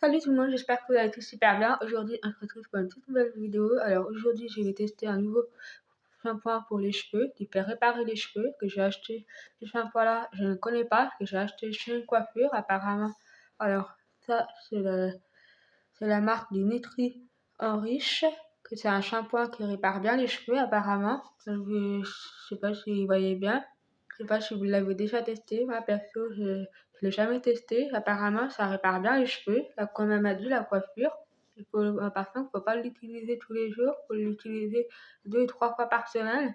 Salut tout le monde, j'espère que vous allez tous super bien. Aujourd'hui, on se retrouve pour une toute nouvelle vidéo. Alors aujourd'hui, je vais tester un nouveau shampoing pour les cheveux qui fait réparer les cheveux que j'ai acheté. Ce shampoing là, je ne connais pas, que j'ai acheté chez une coiffure apparemment. Alors ça, c'est la marque du Nutri Enrich, que c'est un shampoing qui répare bien les cheveux apparemment. Je sais pas si vous voyez bien. Je sais pas si vous l'avez déjà testé. Moi perso, je l'ai jamais testé. Apparemment, ça répare bien les cheveux. Là, comme elle m'a dit, la coiffure. Par contre, faut pas l'utiliser tous les jours. Faut l'utiliser 2 ou 3 fois par semaine.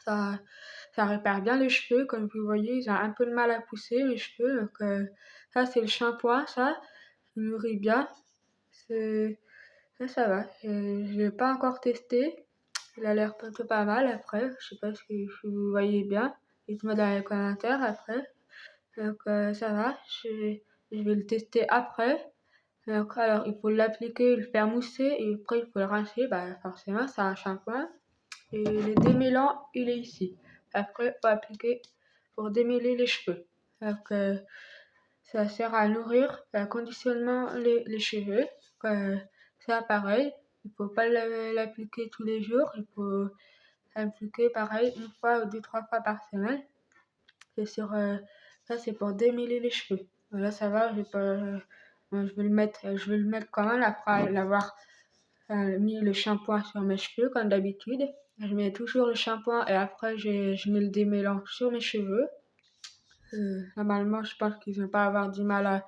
Ça, ça répare bien les cheveux. Comme vous voyez, ils ont un peu de mal à pousser les cheveux. Donc ça, c'est le shampoing. Ça, il nourrit bien. Ça va. Je l'ai pas encore testé. Il a l'air plutôt pas mal après. Je sais pas si vous voyez bien. Dites-moi dans les commentaires après. Donc ça va. Je vais le tester après. Donc alors il faut l'appliquer, le faire mousser et après il faut le rincer. Bah forcément c'est un shampoing. Et le démêlant il est ici. Après il faut appliquer pour démêler les cheveux. Donc ça sert à nourrir, à conditionnement les cheveux. Ça pareil. Il faut pas l'appliquer tous les jours. Il faut l'appliquer pareil 1 fois ou 2 ou 3 fois par semaine. C'est sur, ça c'est pour démêler les cheveux. Là ça va, je vais le mettre quand même après l'avoir mis le shampoing sur mes cheveux comme d'habitude. Je mets toujours le shampoing et après je mets le démêlant sur mes cheveux. Normalement je pense qu'ils vont pas avoir du mal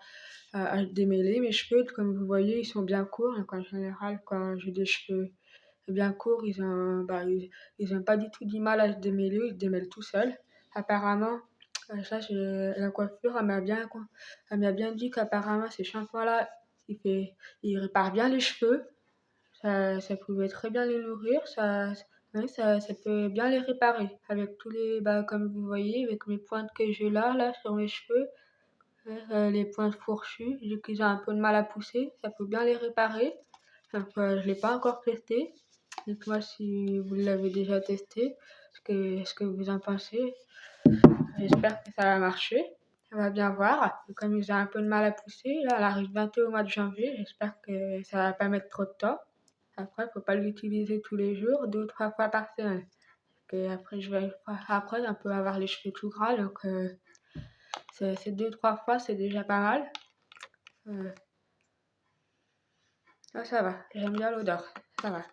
à démêler mes cheveux. Comme vous voyez, ils sont bien courts. Donc en général, quand j'ai des cheveux bien courts, ils ont pas du tout du mal à se démêler. Ils se démêlent tout seuls. Apparemment, la coiffure, elle m'a bien dit qu'apparemment, ces shampoings-là, il répare bien les cheveux. Ça pouvait très bien les nourrir. Oui, ça peut bien les réparer. Avec comme vous voyez, avec mes pointes que j'ai là, sur mes cheveux. Les pointes fourchues, vu qu'ils ont un peu de mal à pousser, ça peut bien les réparer. Donc, je l'ai pas encore testé. Dites-moi si vous l'avez déjà testé, ce que vous en pensez. J'espère que ça va marcher. On va bien voir. Comme ils ont un peu de mal à pousser, là, elle arrive bientôt au mois de janvier. J'espère que ça va pas mettre trop de temps. Après, faut pas l'utiliser tous les jours, 2 ou 3 fois par semaine. Après, on peut avoir les cheveux tout gras, donc ces 2 ou 3 fois, c'est déjà pas mal. Ça va, j'aime bien l'odeur, ça va.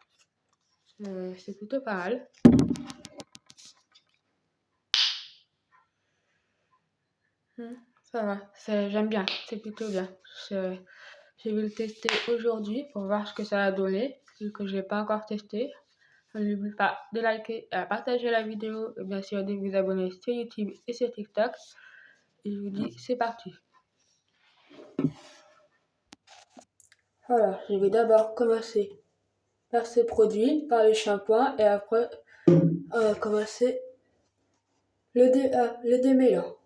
C'est plutôt pas mal. Ça va, j'aime bien, c'est plutôt bien. Je vais le tester aujourd'hui pour voir ce que ça va donner, vu que je l'ai pas encore testé. N'oubliez pas de liker et de partager la vidéo, et bien sûr de vous abonner sur YouTube et sur TikTok. Et je vous dis, c'est parti. Voilà, je vais d'abord commencer par ces produits, par les shampoings, et après commencer le démêlant.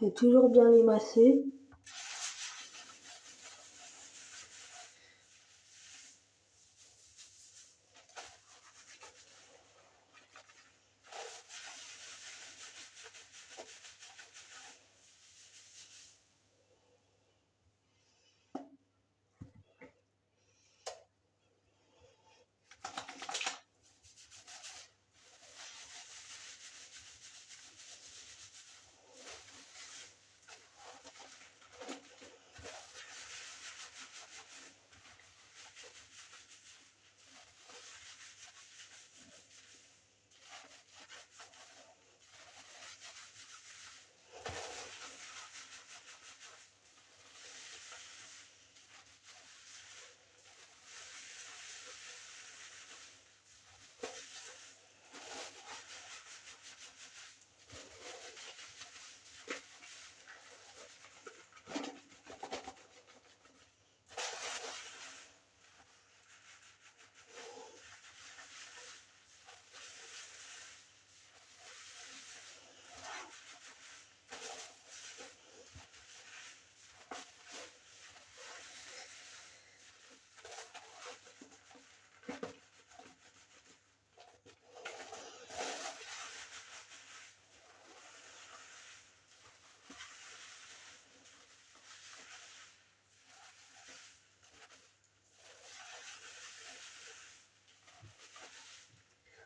Et toujours bien les masser.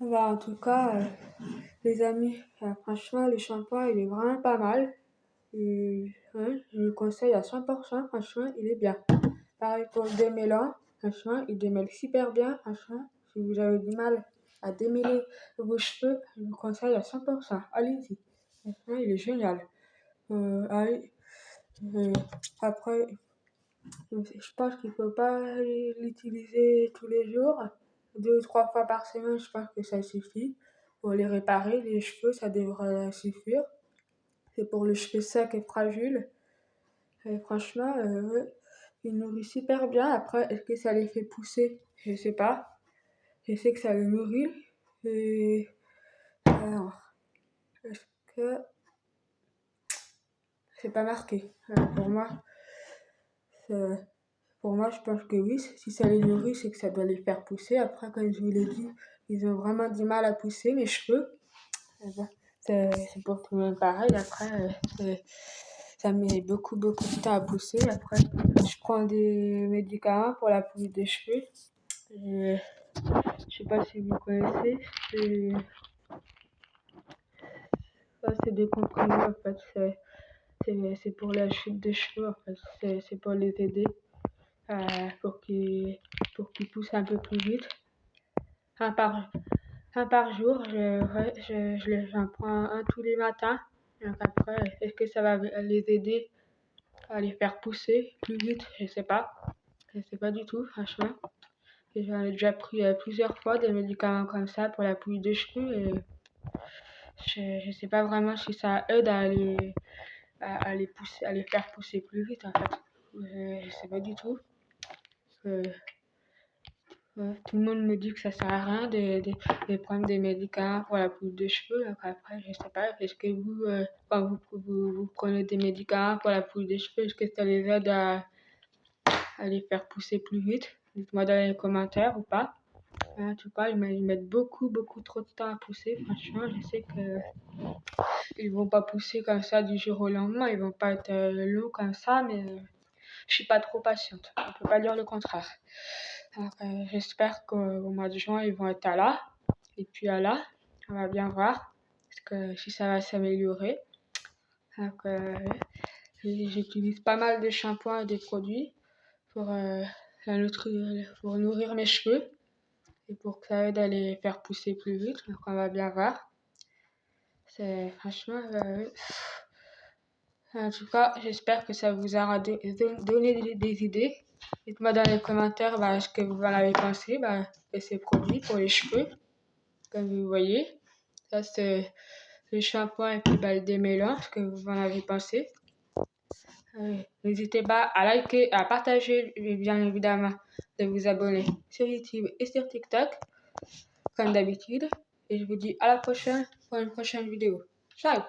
Bah, en tout cas, les amis, franchement, le shampoing, il est vraiment pas mal. Et, ouais, je le conseille à 100%, franchement, il est bien. Pareil pour le démêlant, franchement, il démêle super bien, franchement. Si vous avez du mal à démêler vos cheveux, je vous conseille à 100%. Allez-y. Franchement, il est génial. Allez, après, je pense qu'il faut pas l'utiliser tous les jours. 2 ou 3 fois par semaine, je pense que ça suffit. Pour les réparer, les cheveux, ça devrait suffire. C'est pour les cheveux secs et fragiles. Et franchement, ouais, il nourrit super bien. Après, est-ce que ça les fait pousser? Je sais pas. Je sais que ça les nourrit. Et alors, est-ce que c'est pas marqué? Euh, pour moi, je pense que oui. Si ça les nourrit, c'est que ça doit les faire pousser. Après, comme je vous l'ai dit, ils ont vraiment du mal à pousser, mes cheveux. Eh ben, c'est pour tout le monde pareil. Après, ça met beaucoup, beaucoup de temps à pousser. Après, je prends des médicaments pour la pousse des cheveux. Je sais pas si vous connaissez. C'est c'est des comprimés en fait. C'est pour la chute des cheveux en fait. C'est pour les aider pour qu'ils poussent un peu plus vite. Un par, un par jour, j'en prends un tous les matins. Donc après, est-ce que ça va les aider à les faire pousser plus vite? Je sais pas. Je sais pas du tout, franchement. Et j'en ai déjà pris plusieurs fois des médicaments comme ça pour la pousse des cheveux et je sais pas vraiment si ça aide à les pousser, à les faire pousser plus vite en fait. Je sais pas du tout. Euh, tout le monde me dit que ça sert à rien de prendre des médicaments pour la pousse des cheveux. Donc après, je sais pas, est-ce que vous, quand vous prenez des médicaments pour la pousse des cheveux, est-ce que ça les aide à les faire pousser plus vite? Dites-moi dans les commentaires ou pas. En tout cas, ils mettent beaucoup, beaucoup trop de temps à pousser. Franchement, je sais que ils vont pas pousser comme ça du jour au lendemain. Ils vont pas être longs comme ça, mais je suis pas trop patiente. On peut pas dire le contraire. Donc, j'espère qu'au mois de juin, ils vont être là. Et puis là, on va bien voir parce que si ça va s'améliorer. Donc, j'utilise pas mal de shampoings et des produits pour, pour nourrir mes cheveux et pour que ça aide à les faire pousser plus vite. Donc, on va bien voir. C'est franchement, en tout cas, j'espère que ça vous aura donné des idées. Dites-moi dans les commentaires ce que vous en avez pensé de ces produits pour les cheveux. Comme vous voyez, ça c'est le shampoing et puis le démêlant, ce que vous en avez pensé. N'hésitez pas à liker, à partager et bien évidemment de vous abonner sur YouTube et sur TikTok, comme d'habitude. Et je vous dis à la prochaine pour une prochaine vidéo. Ciao!